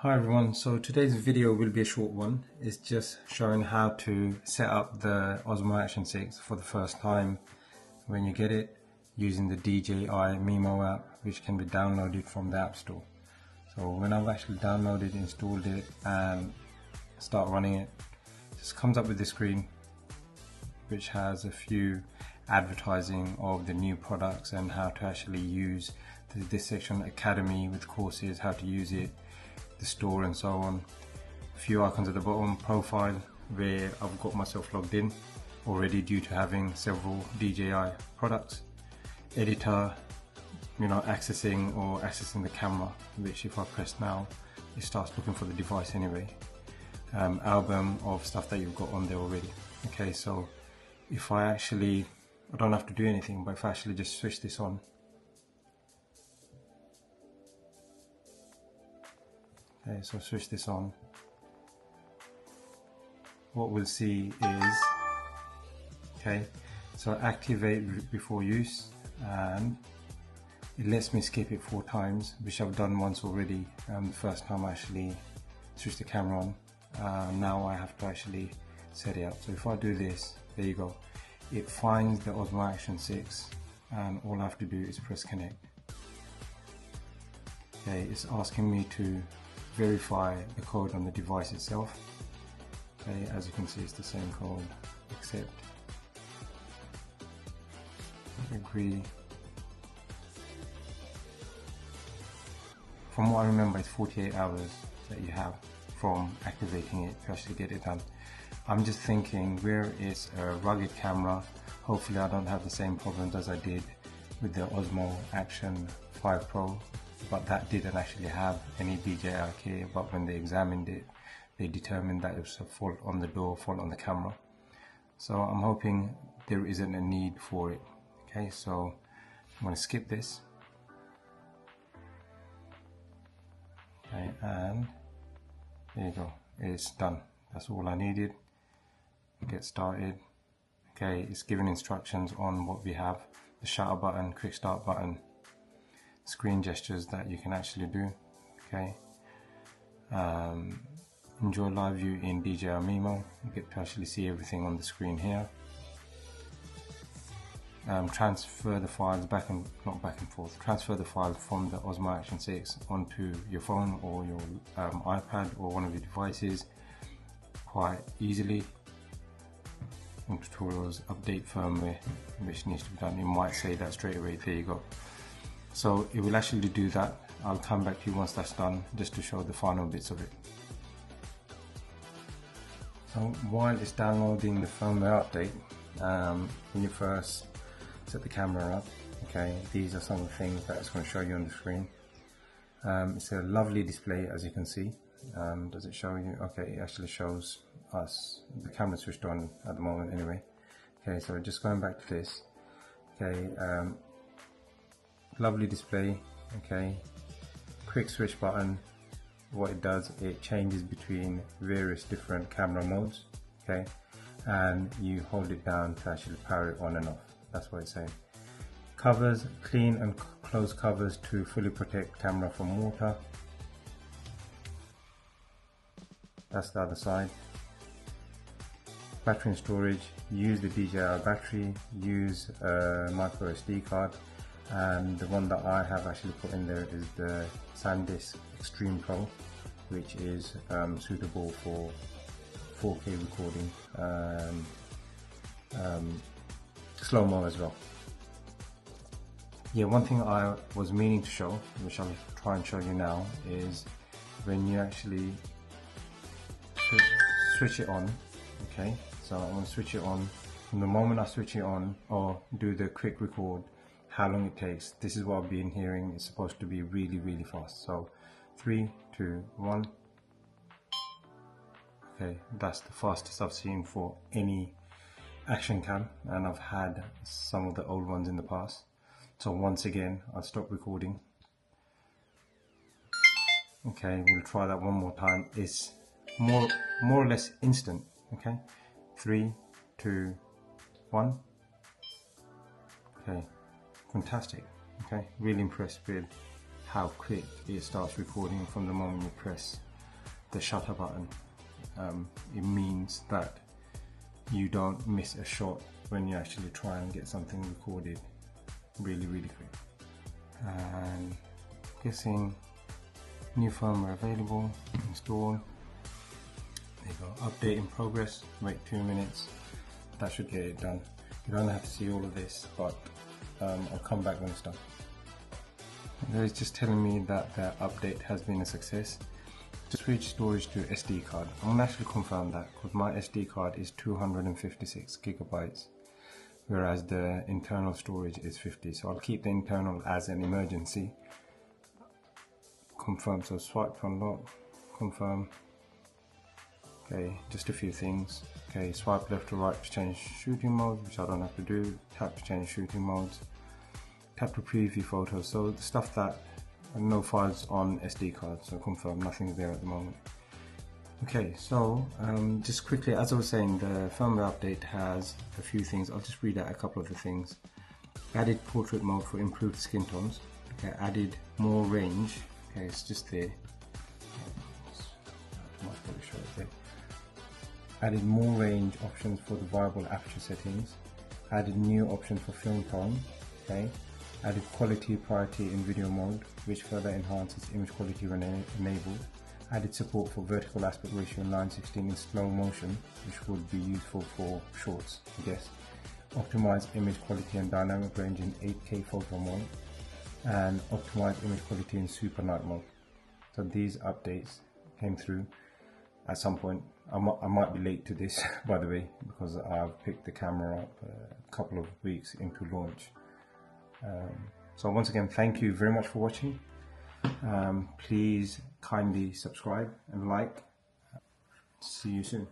Hi everyone, so today's video will be a short one. It's just showing how to set up the Osmo Action 6 for the first time when you get it using the DJI Mimo app, which can be downloaded from the App Store. So when I've actually downloaded, installed it and start running it, it just comes up with this screen which has a few advertising of the new products and how to actually use this section, Academy, with courses, how to use it, the store and so on. A few icons at the bottom, profile, where I've got myself logged in already due to having several DJI products. Editor, accessing the camera, which if I press now, it starts looking for the device anyway. Album of stuff that you've got on there already. Okay, so if I don't have to do anything, but if I actually just switch this on, okay, so switch this on, what we'll see is, okay, so activate before use, and it lets me skip it 4 times, which I've done once already, the first time I actually switched the camera on. Now I have to actually set it up. So if I do this, there you go, it finds the Osmo Action 6 and all I have to do is press connect. Okay, it's asking me to verify the code on the device itself. Okay, as you can see, it's the same code, accept, agree. From what I remember, it's 48 hours that you have from activating it to actually get it done. I'm just thinking, where it's a rugged camera, hopefully I don't have the same problems as I did with the Osmo Action 5 Pro, but that didn't actually have any DJI key. But when they examined it, they determined that it was a fault on the door, fault on the camera. So I'm hoping there isn't a need for it. Okay, so I'm going to skip this. Okay, and there you go, it's done. That's all I needed. Get started. Okay, it's giving instructions on what we have: the shutter button, quick start button, screen gestures that you can actually do. Okay, enjoy live view in DJI Mimo. You get to actually see everything on the screen here. Transfer the files transfer the file from the Osmo Action 6 onto your phone or your iPad or one of your devices quite easily. In tutorials, update firmware, which needs to be done. It might say that straight away. There you go. So it will actually do that. I'll come back to you once that's done, just to show the final bits of it. So while it's downloading the firmware update, when you first set the camera up, okay, these are some of the things that it's going to show you on the screen. It's a lovely display, as you can see. Does it show you? Okay, it actually shows us the camera switched on at the moment anyway. Okay, so just going back to this. Okay, lovely display. Okay, quick switch button. What it does, it changes between various different camera modes. Okay, and you hold it down to actually power it on and off. That's what it's saying. Covers, clean and close covers to fully protect camera from water. That's the other side. Battery and storage, use the DJI battery, use a micro SD card, and the one that I have actually put in there is the SanDisk Extreme Pro, which is suitable for 4K recording, slow-mo as well. Yeah, one thing I was meaning to show, which I'll try and show you now, is when you actually switch it on. Okay, so I'm going to switch it on. From the moment I switch it on or do the quick record, how long it takes. This is what I've been hearing. It's supposed to be really, really fast. So 3, 2, 1. Okay, that's the fastest I've seen for any action cam, and I've had some of the old ones in the past. So once again, I'll stop recording. Okay, we'll try that one more time. It's more or less instant. Okay, 3, 2, 1. Okay, fantastic. Okay, really impressed with how quick it starts recording from the moment you press the shutter button. It means that you don't miss a shot when you actually try and get something recorded really quick. And guessing new firmware available, install. There you go, update in progress, wait 2 minutes. That should get it done. You don't have to see all of this, but I'll come back when it's done. It's just telling me that the update has been a success. To switch storage to SD card, I'm going to actually confirm that because my SD card is 256 gigabytes, whereas the internal storage is 50. So I'll keep the internal as an emergency. Confirm, so swipe to unlock, confirm. Okay, just a few things. Okay, swipe left to right to change shooting modes, which I don't have to do. Tap to change shooting modes. Tap to preview photos. So the stuff that no files on SD cards, so confirm, nothing's there at the moment. Okay, so just quickly, as I was saying, the firmware update has a few things. I'll just read out a couple of the things. Added portrait mode for improved skin tones. Okay, added more range. Okay, it's just there. Added more range options for the variable aperture settings. Added new options for film tone. Okay. Added quality priority in video mode, which further enhances image quality when enabled. Added support for vertical aspect ratio 9:16 in slow motion, which would be useful for shorts, I guess. Optimize image quality and dynamic range in 8K photo mode, and optimize image quality in super night mode. So these updates came through at some point. I might be late to this, by the way, because I've picked the camera up a couple of weeks into launch. So once again, thank you very much for watching. Please kindly subscribe and like. See you soon.